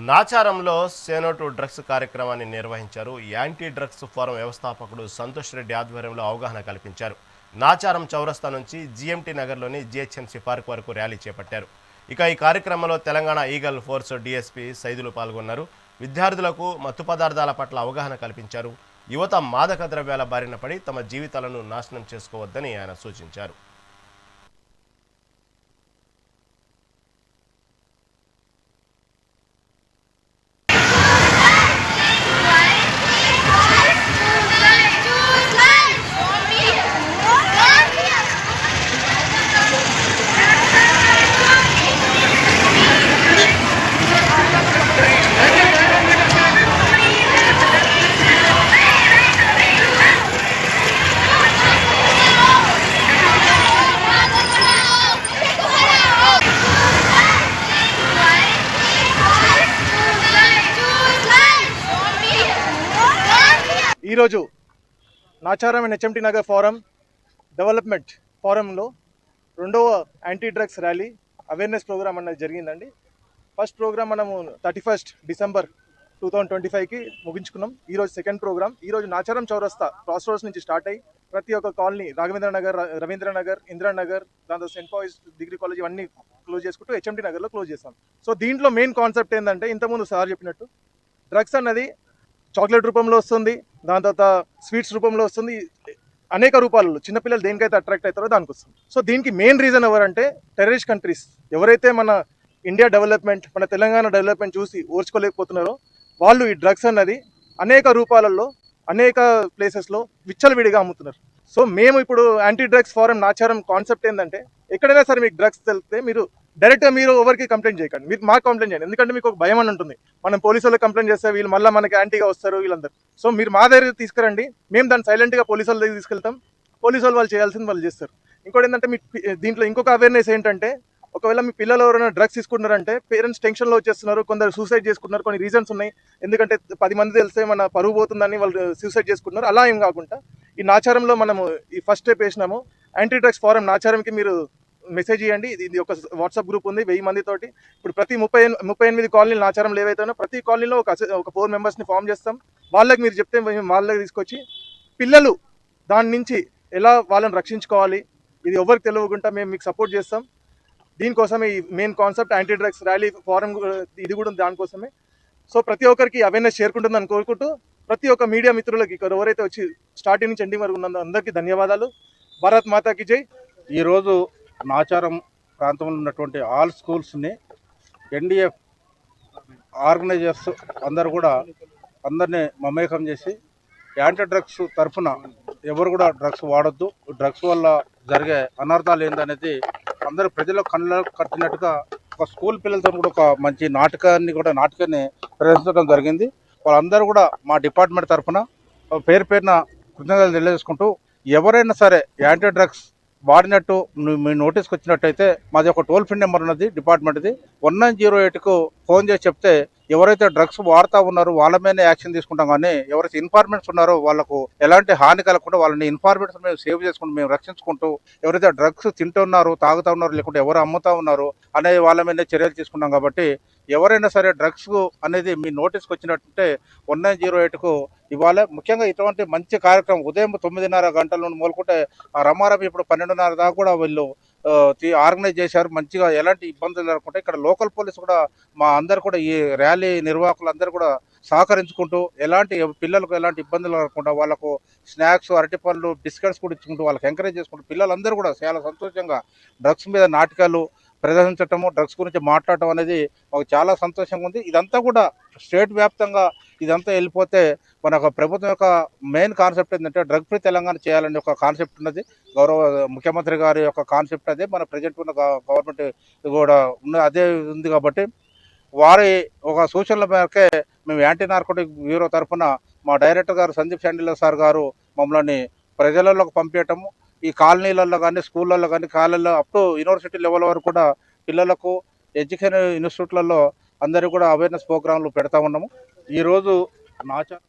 నాచారంలో సేనో to drugs కార్యక్రమాన్ని నిర్వహించారు. Anti drugs forum వ్యవస్థాపకుడు సంతోష్ రెడ్డి ఆధ్వర్యంలో అవగాహన కల్పించారు. నాచారం చౌరస్తా నుంచి జీఎంటీ నగర్లోని జిహెచ్ఎంసీ పార్క్ వరకు ర్యాలీ చేపట్టారు. ఇక ఈ కార్యక్రమంలో Telangana eagle force DSP Saidulu పాల్గొన్నారు. విద్యార్థులకు మత్తు పదార్థాల పట్ల అవగాహన కల్పించారు. యువత మాదక ద్రవ్యాల బారిన పడి తమ జీవితాలను నాశనం చేసుకోవద్దని ఆయన సూచించారు. ఈరోజు Nacharam and HMT Nagar forum development ఫోరంలో రెండవ anti drugs rally awareness programme అన్నది జరిగిందండి. ఫస్ట్ ప్రోగ్రామ్ మనము 31 డిసెంబర్ 2025కి ముగించుకున్నాం. ఈరోజు సెకండ్ ప్రోగ్రామ్. ఈరోజు నాచారం చౌరస్తా క్రాస్ రోడ్స్ నుంచి స్టార్ట్ అయ్యి ప్రతి ఒక్క కాలనీ రాఘవేంద్ర నగర్, రవీంద్ర నగర్, ఇందిరానగర్, దాంతో సెయింట్ పాయిస్ డిగ్రీ కాలేజ్ ఇవన్నీ క్లోజ్ చేసుకుంటూ హెచ్ఎంటీ నగర్లో క్లోజ్ చేస్తాం. సో దీంట్లో మెయిన్ కాన్సెప్ట్ ఏంటంటే, ఇంతకుముందు సార్ చెప్పినట్టు డ్రగ్స్ అన్నది చాక్లెట్ రూపంలో వస్తుంది, దాని తర్వాత స్వీట్స్ రూపంలో వస్తుంది, అనేక రూపాలలో చిన్నపిల్లలు దేనికైతే అట్రాక్ట్ అవుతారో దానికి వస్తుంది. సో దీనికి మెయిన్ రీజన్ ఎవరంటే టెర్రరిస్ట్ కంట్రీస్. ఎవరైతే మన ఇండియా డెవలప్మెంట్, మన తెలంగాణ డెవలప్మెంట్ చూసి ఓర్చుకోలేకపోతున్నారో వాళ్ళు ఈ డ్రగ్స్ అన్నది అనేక రూపాలలో అనేక ప్లేసెస్లో విచ్చలవిడిగా అమ్ముతున్నారు. సో మేము ఇప్పుడు anti drugs forum Nacharam concept ఏంటంటే, ఎక్కడైనా సరే మీకు డ్రగ్స్ తెలిస్తే మీరు డైరెక్ట్గా మీరు ఎవరికి కంప్లైంట్ చేయకండి, మీరు మాకు కంప్లైంట్ చేయండి. ఎందుకంటే మీకు ఒక భయం అని ఉంటుంది, మనం పోలీసు వాళ్ళకి కంప్లైంట్ చేస్తే వీళ్ళు మళ్ళీ మనకి యాంటీగా వస్తారు వీళ్ళందరూ. సో మీరు మా దగ్గర తీసుకురండి, మేము దాన్ని సైలెంట్గా పోలీసు వాళ్ళ దగ్గర తీసుకెళ్తాం. పోలీసు వాళ్ళు చేయాల్సింది వాళ్ళు చేస్తారు. ఇంకోటి ఏంటంటే, మీ దీంట్లో ఇంకొక అవేర్నెస్ ఏంటంటే, ఒకవేళ మీ పిల్లలు ఎవరైనా డ్రగ్స్ తీసుకుంటున్నారంటే పేరెంట్స్ టెన్షన్లో వచ్చేస్తున్నారు, కొందరు సూసైడ్ చేసుకుంటున్నారు. కొన్ని రీజన్స్ ఉన్నాయి, ఎందుకంటే 10 మంది తెలిస్తే మన పరువు పోతుందని వాళ్ళు సూసైడ్ చేసుకుంటున్నారు. అలా ఏం కాకుండా ఈ నాచారంలో మనము ఈ ఫస్ట్ స్టెప్ వేసినాము. యాంటీ డ్రగ్స్ ఫోరం నాచారంకి మీరు మెసేజ్ ఇవ్వండి. ఇది ఒక వాట్సాప్ గ్రూప్ ఉంది 1000 మందితోటి. ఇప్పుడు ప్రతి 38 కాలనీలు నాచారంలో ఏవైతే ప్రతి కాలనీలో ఒక 4 మెంబర్స్ని ఫామ్ చేస్తాం. వాళ్ళకి మీరు చెప్తే వాళ్ళకి తీసుకొచ్చి పిల్లలు దాని నుంచి ఎలా వాళ్ళని రక్షించుకోవాలి, ఇది ఎవరికి తెలియకుండా మేము మీకు సపోర్ట్ చేస్తాం. దీనికోసమే ఈ main concept anti drugs rally forum, ఇది కూడా దానికోసమే. సో ప్రతి ఒక్కరికి అవేర్నెస్ చేరుకుంటుందని కోరుకుంటూ, ప్రతి ఒక్క మీడియా మిత్రులకి ఇక్కడ ఎవరైతే వచ్చి స్టార్టింగ్ నుంచి ఎండింగ్ వరకు ఉన్నదో అందరికీ ధన్యవాదాలు. భారత్ మాతాకి జై. ఈరోజు నాచారం ప్రాంతంలో ఉన్నటువంటి ఆల్ స్కూల్స్ని ఎన్డీఎఫ్ ఆర్గనైజర్స్ అందరూ కూడా అందరినీ మమేకం చేసి యాంటీ డ్రగ్స్ తరఫున ఎవరు కూడా డ్రగ్స్ వాడొద్దు, డ్రగ్స్ వల్ల జరిగే అనర్థాలు ఏందనేది అందరూ ప్రజల కళ్ళ కట్టినట్టుగా ఒక స్కూల్ పిల్లలతో కూడా ఒక మంచి నాటకాన్ని ప్రదర్శించడం జరిగింది. వాళ్ళందరూ కూడా మా డిపార్ట్మెంట్ తరఫున పేరున కృతజ్ఞతలు తెలియజేసుకుంటూ, ఎవరైనా సరే యాంటీ డ్రగ్స్ వాడినట్టు మీ నోటీస్కి వచ్చినట్టయితే మాది ఒక టోల్ ఫ్రీ నెంబర్ ఉన్నది డిపార్ట్మెంట్ది, 1908కు ఫోన్ చేసి చెప్తే ఎవరైతే డ్రగ్స్ వాడుతూ ఉన్నారో వాళ్ళ మీదనే యాక్షన్ తీసుకుంటాం. కానీ ఎవరైతే ఇన్ఫార్మెంట్స్ ఉన్నారో వాళ్ళకు ఎలాంటి హాని కలగకుండా వాళ్ళని ఇన్ఫార్మేషన్ మేము సేవ్ చేసుకుంటూ మేము రక్షించుకుంటూ, ఎవరైతే డ్రగ్స్ తింటున్నారు, తాగుతూ ఉన్నారు, లేకుంటే ఎవరు అమ్ముతూ ఉన్నారు అనే వాళ్ళ మీదనే చర్యలు తీసుకున్నాం. కాబట్టి ఎవరైనా సరే డ్రగ్స్ అనేది మీ నోటీస్కి వచ్చినట్టుంటే 1908కు ఇవాళ ముఖ్యంగా ఇటువంటి మంచి కార్యక్రమం ఉదయం 9:30 గంటల నుండి మొదలుకుంటే రమారమి ఇప్పుడు 12:30 దాకా కూడా వీళ్ళు ఆర్గనైజ్ చేశారు. మంచిగా ఎలాంటి ఇబ్బందులు లేకుండా ఇక్కడ లోకల్ పోలీసు కూడా మా అందరు కూడా ఈ ర్యాలీ నిర్వాహకులు అందరూ కూడా సహకరించుకుంటూ, ఎలాంటి పిల్లలకు ఎలాంటి ఇబ్బందులు లేకుండా వాళ్ళకు స్నాక్స్, అరటి పళ్ళు, బిస్కెట్స్ కూడా ఇచ్చుకుంటూ వాళ్ళకి ఎంకరేజ్ చేసుకుంటూ పిల్లలందరూ కూడా చాలా సంతోషంగా డ్రగ్స్ మీద నాటకాలు ప్రదర్శించటము, డ్రగ్స్ గురించి మాట్లాడటం అనేది మాకు చాలా సంతోషంగా ఉంది. ఇదంతా కూడా స్టేట్ వ్యాప్తంగా ఇదంతా వెళ్ళిపోతే మన ప్రభుత్వం యొక్క మెయిన్ కాన్సెప్ట్ ఏంటంటే డ్రగ్ ఫ్రీ తెలంగాణ చేయాలనే ఒక కాన్సెప్ట్ ఉన్నది. గౌరవ ముఖ్యమంత్రి గారి యొక్క కాన్సెప్ట్ అదే, మన ప్రజెంట్ ఉన్న గవర్నమెంట్ కూడా అదే ఉంది. కాబట్టి వారి ఒక సూచనల మేరకే మేము యాంటీ నార్కోటిక్ బ్యూరో తరఫున మా డైరెక్టర్ గారు సందీప్ శాండిల సార్ గారు మమ్మల్ని ప్రజలలోకి పంపించటము, ఈ కాలనీలలో కానీ స్కూళ్ళల్లో కానీ కాలేజీలో అప్ టు యూనివర్సిటీ లెవెల్ వరకు కూడా పిల్లలకు ఎడ్యుకేషన్ ఇన్స్టిట్యూట్లలో అందరికీ కూడా అవేర్నెస్ ప్రోగ్రాంలు పెడతా ఉన్నాము. ఈరోజు నాచారం